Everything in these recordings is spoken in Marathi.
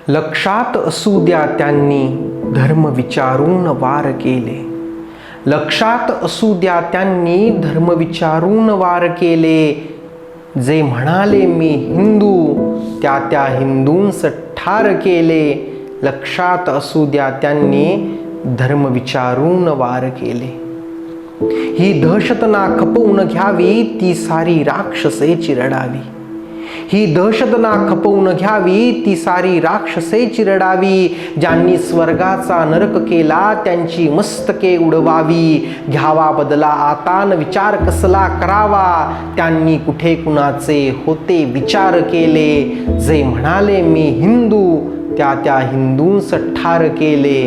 लक्षात असू द्या त्यांनी धर्म विचारून वार केले. लक्षात असू द्या त्यांनी धर्म विचारून वार केले. जे म्हणाले मी हिंदू त्या त्या हिंदूंस ठार केले. लक्षात असू द्या त्यांनी धर्म विचारून वार केले. ही दहशत ना खपवून घ्यावी ती सारी राक्षसेची रडावी. ही दहशत ना खपवून घ्यावी ती सारी राक्षसेची रडावी. ज्यांनी स्वर्गाचा नरक केला त्यांची मस्तके उडवावी. घ्यावा बदला आता न विचार कसला करावा. त्यांनी कुठे कुणाचे होते विचार केले. जे म्हणाले मी हिंदू त्या त्या हिंदूंस ठार केले.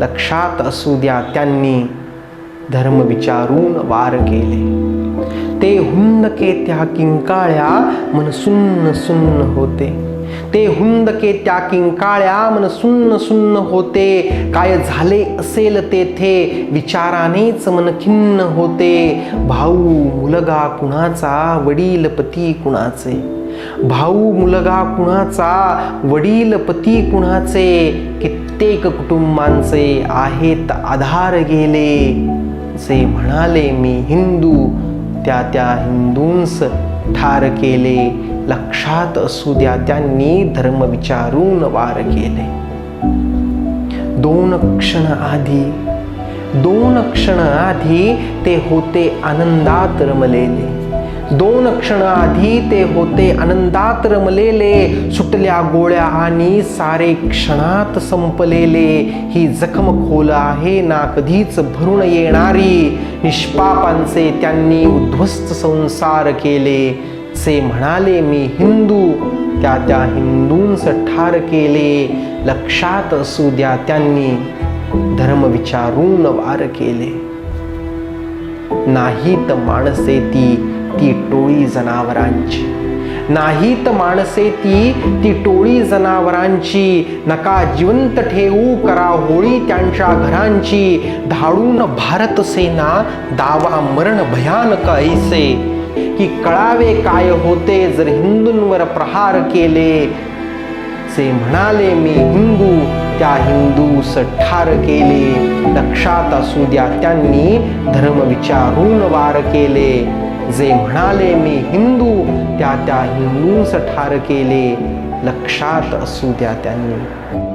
लक्षात असू द्या त्यांनी धर्म विचारून वार केले. ते हुंदके त्या किंकाळ्या मन सुन्न सुन्न होते. ते हुंदके त्या किंकाळ्या मन सुन्न सुन्न होते. काय झाले असेल तेथे विचारानेच मन खिन्न होते. भाऊ मुलगा कुणाचा वडील पती कुणाचे. भाऊ मुलगा कुणाचा वडील पती कुणाचे. कित्येक कुटुंबांचे आहेत आधार गेले. जे म्हणाले मी हिंदू त्या त्या हिंदूंस ठार केले. लक्षात असू द्या त्यांनी धर्म विचारून वार केले. दोन क्षण आधी ते होते आनंदात रमलेले. दोन क्षण आधी ते होते आनंदात रमलेले. सुटल्या गोळ्या आणि सारे क्षणात संपलेले. ही जखम खोल आहे ना कधीच भरून येणारी. निष्पापांचे त्यांनी उद्ध्वस्त संसार केले. जे म्हणाले मी हिंदू त्या त्या हिंदूंस ठार केले. लक्षात असू द्या त्यांनी धर्म विचारून वार केले. नाहीत माणसे ती टोळी जनावरांची. नाहीत माणसे ती टोळी जनावरांची. नका जिवंत ठेवू करा होळी त्यांच्या घरांची. धाडून भारत सेना दावा मरण भयानक ऐसे. की कळावे काय होते जर हिंदूंवर प्रहार केले. जे म्हणाले मी हिंदू त्या हिंदूस ठार केले. लक्षात असू द्या त्यांनी धर्म विचारून वार केले. जे म्हणाले मी हिंदू त्या त्या हिंदूंस ठार केले. लक्षात असू द्या त्यांनी.